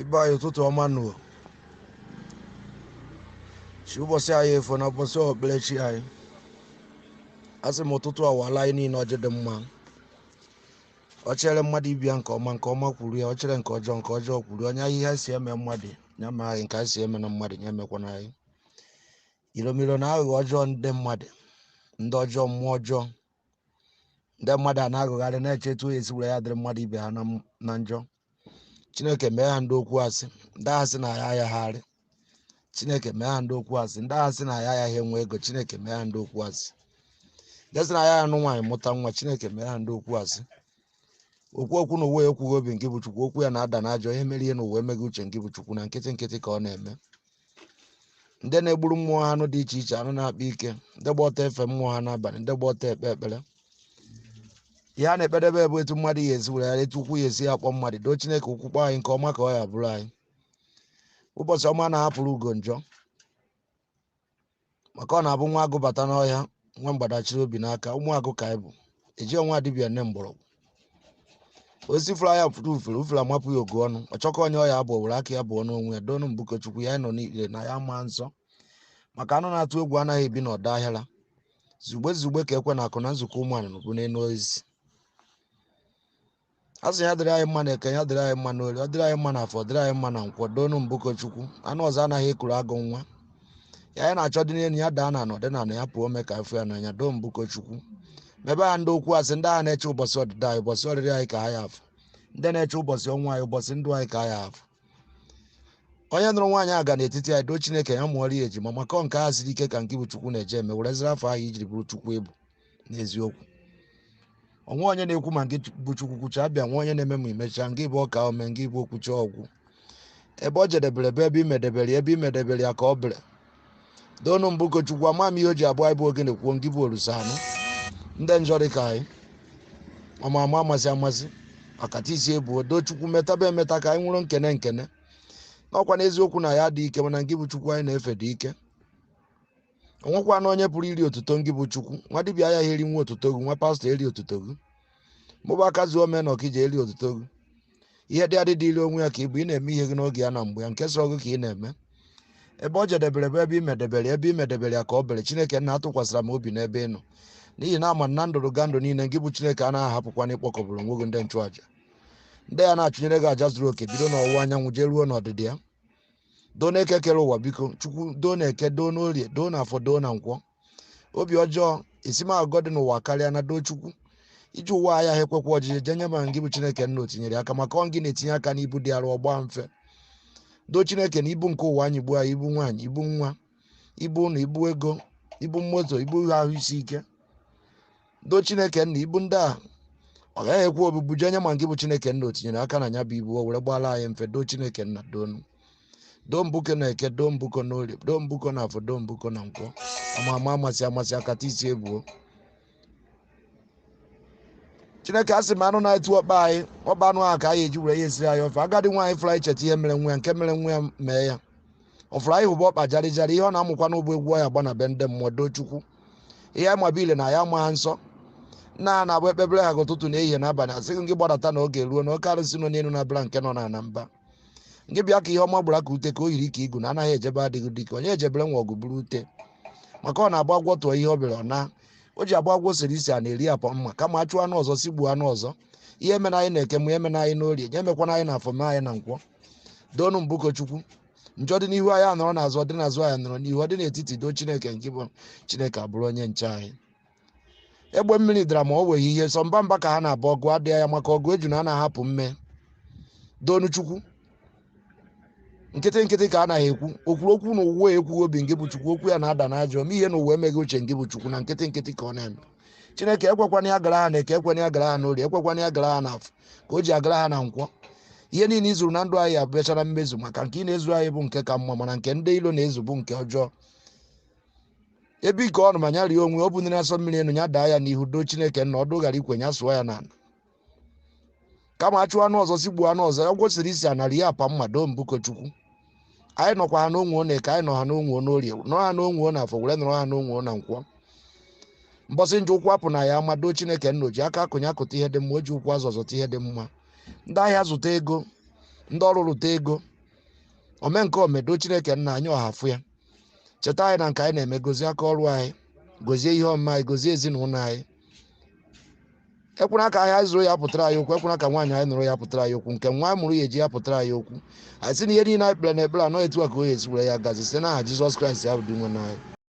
Iba ụtụtụ ọma nụ chi ụbọchị anyị efo na ụbọchị okpukperechi anyị asị m ụtụtụ awala anyị niile ọjị dị mma ọ chere mmadụ ibia nke ọma kwuru ya ọ chere nke ọjọọ kwuru onye ihe anyị si eme mmadụ ya ma anyị nke anyị si eme na mmadụ ya emekwana anyị ilomilo na aghụghọ ọjọọ ndị mmadụ ndị ọjọọ mmụọ ọjọọ ndị mmadụ a na-aghụgharị na-eche etu esi were ya dịrị mmadụ ibe ha na njọ Chineke mee ha ndị okwu asị ndị agha sị na ya ayagharị Chineke mee ha ndị okwu asị ndị agha sị na ya ayaghị enwe ego Chineke mee ha ndị okwu asị ndị sị na ya anụ nwaanyị mụta nwa Chineke mee ha ndị okwu asị okwu na uwe ekwughị obi nke bụ Chukwu okwu ya na-ada n'ajọ ihe mere ihe na uwe emeghị uche nke bụ Chukwu na nkịtị nkịtị ka ọ na-eme ndị na-egburu mmụọ ha anụ dị iche iche anụ na-akpa ike ndị gba ọtọ efe mmụọ ha n'abalị ndị gba ọtọ ekpe ekpere ihe a na-ekpedebe ebe etu mmadụ ya esi were ya etu ukwu ya esi akpọ mmadụ doo Chineke ụkwụkpọ anyị nke ọma ka ọ ya bụrụ anyị ụbọchị ọma na-ahapụrụ ugo njọ maka ọ na-abụ nwa agụ bata n'ọhịa nwa mgbadachiri obi n'aka ụmụ agụ ka anyị bụ eji ọnwa dibịa nne mgbọrọgwụ osisi fụrụ anya fụrụ ufere amapụ ya ogu ọnụ ọchọkọ onye ọya abụọ were aka ya bụọ n'onwe ya donu mbuko Chukwu ya nọ n'ikpere na ya maa nsọ maka anụ na-atụ egwu anaghị ebi n'ọdọ ahịara zugbe ka ekwe na akụ na nzukọ ụmụ anụnụ bụ n'elu osisi a sị ya dịrị anyị mma na eke ya dịrị anyị mma n'ori ọ dịrị anyị mma na afọ dịrị anyị mma na nkwọ donu mbuko Chukwu anụ ọzọ anaghị ekuru agụ nwa ya anyị na-achọ dị n'elu ya daa na anọdị na ya pụọ mee ka afọ ya n'anya doo mbuko Chukwu mebe ha ndị okwu asị ndị agha na-eche ụbọchị ọdịda anyị ụbọchị ọrịrị anyị ka ha ya afụ ndị na-eche ụbọchị ọnwa anyị ụbọchị ndụ anyị ka ha ya afụ onye nụrụ nwaanyị aga n'etiti anyị doo Chineke ya mụọrọ ya ejima maka nke ha siri ike ka nke bụ Chukwu na-eje eme were ziri afọ ahụ ijiri bụrụ Chukwu ebu n'eziokwu onwe onye na-ekwu ma nke bụ Chukwu kwucha abịa nwa onye na-eme ma imechaa nke bụ ọka ome nke bụ okwucha ọgwụ ebe ọ jedebere ebe imedebere ya ka ọ bere donu mbuko Chukwu ama m ihe o ji abụọ anyị bụ ogene kwuo nke bụ olusa anụ ndị njọ dị ka anyị ọma amasị akata isi ebuo doo Chukwu metaba emeta ka anyị nwụrụ nkene n'ọkwa n'eziokwu na ya dị ike mana nke bụ Chukwu anyị na-efe dị ike onwekwa na onye pụrụ iri otuto ngị bụ Chukwu nwa dibịa ya eri nwa otuto gị nwa pastọ eri otuto gị mụba aka zuo ome na ọkija eri otuto gị ihe dị adị dịrị onwe ya ka ị bụ ị na-eme ihe gị n'oge ya na mgbe ya nke sọrọ gị ka ị na-eme ebe ọ jedebere bụ ebe imedebere ya ka ọ bere Chineke nna atụkwasịra m obi n'ebe ị nọ n'ihi na ama na ndụrụ ga ndụ niile ngị bụ Chineke a na-ahapụkwana ịkpọkọbụrụ onwe gị ndị nchụaja ndị ya na-achụnyere gị aja zuru oke bido n'ọwụwa anyanwụ jee ruo n'ọdịdị ya doo na-eke kere ụwa biko Chukwu doo na-eke doo n'orie doo na afọ doo na nkwọ obi ọjọọ esimagọ dị n'ụwa karịa na doo Chukwu iji ụwa ahịa ha ekwekwa ọjije jenye ma ngị bụ Chineke nna o tinyere aka maka ọ gị na-etinye aka n'ibu dị arụ ọgba mfe doo Chineke na ibu nke ụwa anyị gbuo anyị ibu nwaanyị ibu nwa ibu ụlọ ibu ego ibu moto ibu ahụ isi ike doo Chineke nna ibu ndị a ọ gaghị ekwe obibu jenye ma ngị bụ Chineke nna o tinyere aka na ya bụ ibu o were gbala anyị mfe doo Chineke nna donu doo mbuko na eke doo mbuko na orie doo mbuko na afọ doo mbuko na nkwọ ama amasị akata isi ebuo Chineke asị m anụ na-etu ọkpa anyị ọba anụ ahụ ka anyị eji were ya esiri anyị ofe agadi nwaanyị fụrụ anyị cheta ihe mere nwa ya nke mere nwa ya mee ya ọ fụrụ anyị hụba ọkpa jarịjarị ihe ọ na-amụkwa n'ụgbọ egwu ya gba na be ndị mmụọ doo Chukwu ihe anyị mabile na ya ma ha nsọ nna ha na-agba ekpebere ha ụtụtụ na ehihie n'abalị asịghị gị gbadata na oge ruo na oke arụsị nọ n'elu na-abịara nke nọ na mba ngị bịa ka ihe ọma gbara ka ute ka o yiri ka igu na anaghị ejebe adịghị dike onye ejebere nwa ọgụ buru ute maka ọ na-agba agwọ tụọ ihe ọ bịara ọ na o ji agba agwọ siri isi a na-eri apọ mma kama achụ anụ ọzọ si gbuo anụ ọzọ ihe mere anyị na-eke m ihe mere anyị n'orie nye emekwana anyị na afọ mee anyị na nkwọ doonu mbuko Chukwu njọ dị n'ihu anyị anọrọ n'azụ dị n'azụ anyị nọrọ n'ihu ọ dị n'etiti doo Chineke nke bụ Chineke abụrụ onye nche anyị egbe mmiri dara ma o weghị ihe sọ mba ka ha na-abụ ọgụ adịghị ya maka ọgụ eju na a na-ahapụ mme doonu Chukwu nkịtị ka a naghị ekwu okwuru okwu na uwe ekwughị obi ngị bụ Chukwu okwu ya na-ada n'ajọ ma ihe na uwe emeghị uche ngị bụ Chukwu na nkịtị ka ọ na-eme Chineke ekwekwana ya gara ha na eke ekwana ya gara ha n'orie ekwekwana ya gara ha n'afọ ka o ji agara ha na nkwọ ihe niile izuru na ndụ anyị abịachara mmezu maka nke ị na-ezu anyị bụ nke ka mma mana nke ndị ilo na-ezu bụ nke ọjọọ ebe ike ọnụ ma nya rie onwe ọ bụ ndị na-asọ mmiri enu ya daa ya n'ihu doo Chineke nna ọdụ ghara ikwenye ya sụọ ya n'ala kama achụ anụ ọzọ si gbuo anụ ọzọ ọgwụ siri isi anarị ya apa mma doo mbuko Chukwu anyị nọkwa ha n'onwe na eke anyị nọ ha n'onwe n'orie nọrọ ha n'onwe na afọ were nọrọ ha n'onwe na nkwọ mbọsị nje ụkwụ apụ na ya ama doo Chineke nna o ji aka akụnye akụta ihe dị mma o ji ụkwụ azụ ọzọta ihe dị mma ndị ahịa zụta ego ndị ọrụ rụta ego omenke omedo Chineke nna anyị ọhafụ ya cheta anyị na nke anyị na-eme gozie aka ọrụ anyị gozie ihe ọmụma anyị gozie ezinụlọ anyị ekwena ka ahịa zụrụ ya pụtara anyị okwu ekwena ka nwaanyị anyị nụrụ ya pụtara anyị okwu nke nwa mụrụ ya eji ya pụtara anyị okwu anyị sị na ihe niile anyị kpere na ekpere anọ etu a ka o esi were ya gazi site n'aha Jizọs Kraịst ya bụ dị nwe n'anyị